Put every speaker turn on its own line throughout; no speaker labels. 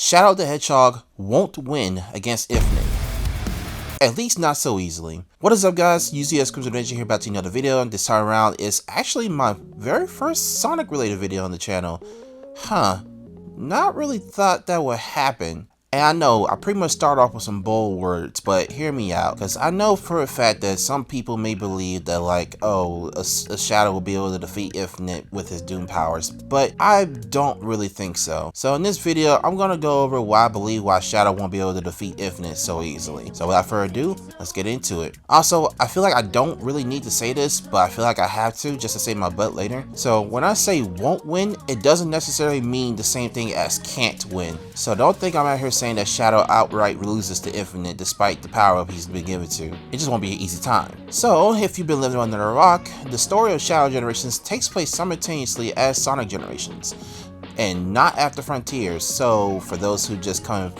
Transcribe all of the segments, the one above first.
Shadow the Hedgehog won't win against Infinite. At least not so easily. What is up, guys? UZXCrimsonAvenger here, about to another video, and this time around is actually my very first Sonic related video on the channel. Not really thought that would happen. And I know I pretty much start off with some bold words, but hear me out, because I know for a fact that some people may believe that, like, oh, a Shadow will be able to defeat Infinite with his Doom powers, but I don't really think so. So in this video, I'm gonna go over why I believe why Shadow won't be able to defeat Infinite so easily. So without further ado, let's get into it. Also, I feel like I don't really need to say this, but I feel like I have to just to save my butt later. So when I say won't win, it doesn't necessarily mean the same thing as can't win. So don't think I'm out here saying that Shadow outright loses to Infinite despite the power up he's been given to. It just won't be an easy time. So if you've been living under a rock, the story of Shadow Generations takes place simultaneously as Sonic Generations, and not after Frontiers. So for those who just coming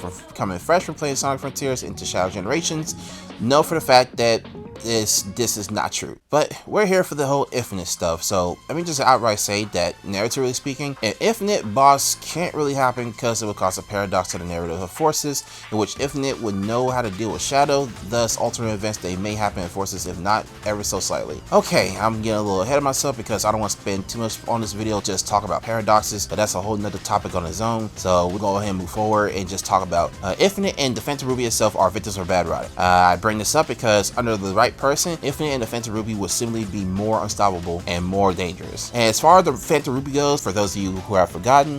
fresh from playing Sonic Frontiers into Shadow Generations, know for the fact that this is not true. But we're here for the whole Infinite stuff, so let me just outright say that, narratively speaking, an Infinite boss can't really happen because it would cause a paradox to the narrative of forces, in which Infinite would know how to deal with Shadow, thus altering events that may happen in forces, if not ever so slightly. Okay, I'm getting a little ahead of myself because I don't want to spend too much on this video just talk about paradoxes, but that's a whole nother topic on its own. So we'll go ahead and move forward and just talk about Infinite and the Phantom Ruby itself are victims of bad riding. I bring this up because under the right person, Infinite and the Phantom Ruby will simply be more unstoppable and more dangerous. And as far as the Phantom Ruby goes, for those of you who have forgotten,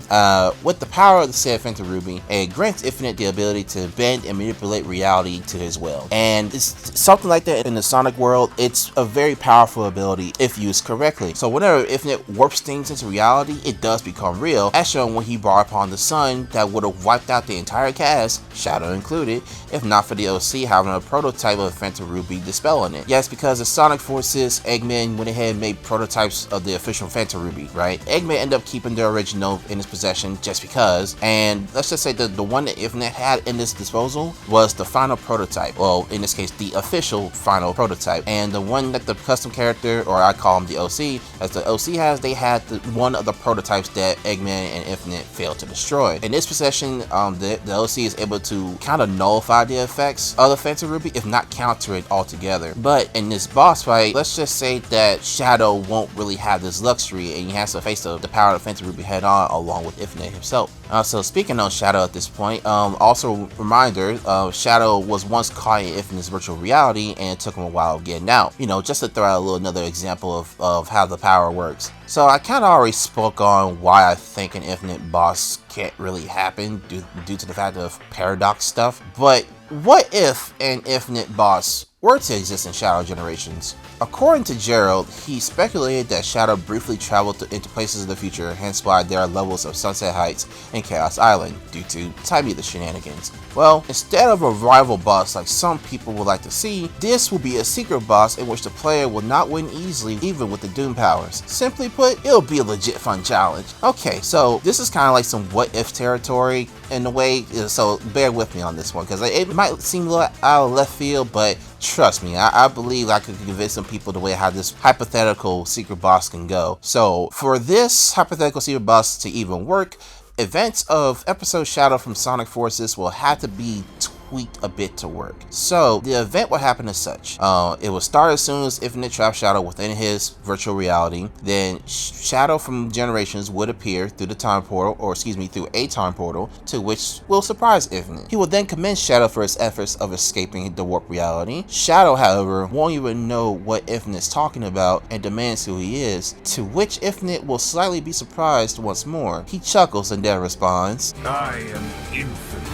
with the power of the said Phantom Ruby, it grants Infinite the ability to bend and manipulate reality to his will. And it's something like that in the Sonic world. It's a very powerful ability if used correctly. So whenever Infinite warps things into reality, it does become real, as shown when he brought upon the sun that would have wiped out the entire cast, Shadow included, if not for the OC having a prototype of Phantom Ruby dispelling it. Yes, because the Sonic Forces, Eggman went ahead and made prototypes of the official Phantom Ruby, right? Eggman ended up keeping the original in his possession just because, and let's just say that the one that Infinite had in this disposal was the final prototype. Well, in this case, the official final prototype. And the one that the custom character, or I call him the OC, as the OC has, they had one of the prototypes that Eggman and Infinite failed to destroy. In this possession, the OC is able to kind of nullify the effects of the Phantom Ruby, if not counter it altogether. But in this boss fight, let's just say that Shadow won't really have this luxury, and he has to face the power of the Phantom Ruby head on, along with Infinite himself. So speaking on Shadow at this point, also reminder, Shadow was once caught in Infinite's virtual reality, and it took him a while getting out. You know, just to throw out another example of how the power works. So I kind of already spoke on why I think an Infinite boss can't really happen due to the fact of paradox stuff. But what if an Infinite boss were to exist in Shadow Generations? According to Gerald, he speculated that Shadow briefly traveled into places of the future, hence why there are levels of Sunset Heights and Chaos Island, due to Time Eater shenanigans. Well, instead of a rival boss like some people would like to see, this will be a secret boss in which the player will not win easily, even with the Doom powers. Simply put, it'll be a legit fun challenge. Okay, so this is kind of like some what if territory in a way, so bear with me on this one, because it might seem a little out of left field, but trust me, I believe I could convince some people the way how this hypothetical secret boss can go. So for this hypothetical secret boss to even work, events of episode Shadow from Sonic Forces will have to be tweaked a bit to work. So the event will happen as such. It will start as soon as Infinite traps Shadow within his virtual reality. Then Shadow from Generations would appear through the time portal, or excuse me, through a time portal, to which will surprise Infinite. He will then commend Shadow for his efforts of escaping the warp reality. Shadow, however, won't even know what Infinite's talking about and demands who he is, to which Infinite will slightly be surprised once more. He chuckles and then responds,
"I am Infinite.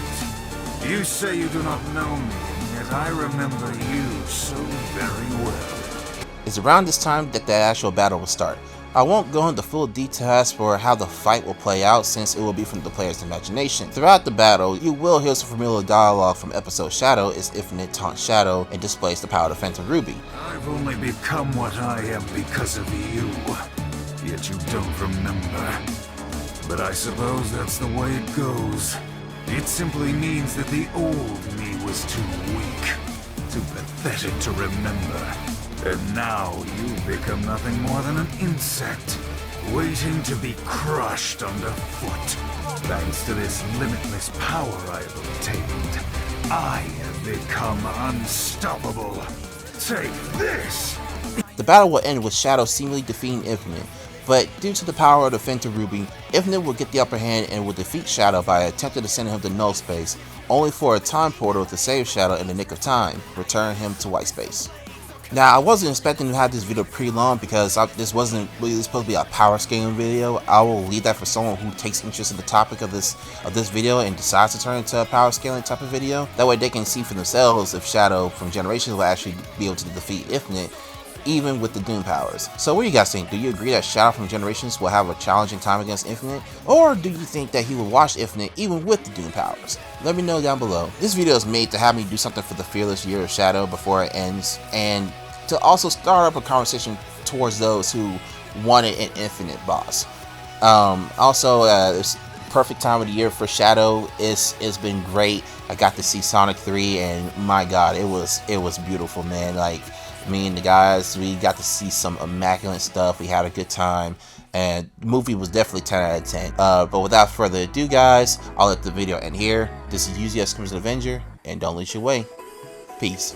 You say you do not know me, and yet I remember you so very well."
It's around this time that the actual battle will start. I won't go into full details for how the fight will play out, since it will be from the player's imagination. Throughout the battle, you will hear some familiar dialogue from episode Shadow as Infinite taunts Shadow and displays the power of the Phantom Ruby.
"I've only become what I am because of you, yet you don't remember. But I suppose that's the way it goes. It simply means that the old me was too weak, too pathetic to remember. And now you've become nothing more than an insect, waiting to be crushed underfoot." Thanks to this limitless power I have obtained, I have become unstoppable. Take this!
The battle will end with Shadow seemingly defeating Infinite, but due to the power of the Phantom Ruby, Infinite will get the upper hand and will defeat Shadow by attempting to send him to null space, only for a time portal to save Shadow in the nick of time, return him to white space. Now, I wasn't expecting to have this video pretty long because this wasn't really supposed to be a power scaling video. I will leave that for someone who takes interest in the topic of this video and decides to turn it into a power scaling type of video. That way they can see for themselves if Shadow from Generations will actually be able to defeat Infinite, even with the Doom powers. So what do you guys think? Do you agree that Shadow from Generations will have a challenging time against Infinite? Or do you think that he will watch Infinite even with the Doom powers? Let me know down below. This video is made to have me do something for the Fearless Year of Shadow before it ends, and to also start up a conversation towards those who wanted an Infinite boss. It's perfect time of the year for Shadow. It's been great. I got to see Sonic 3 and my god, it was beautiful, man. Like, me and the guys, we got to see some immaculate stuff. We had a good time, and the movie was definitely 10 out of 10. But without further ado, guys, I'll let the video end here. This is UZXCrimsonAvenger, and don't lose your way. Peace.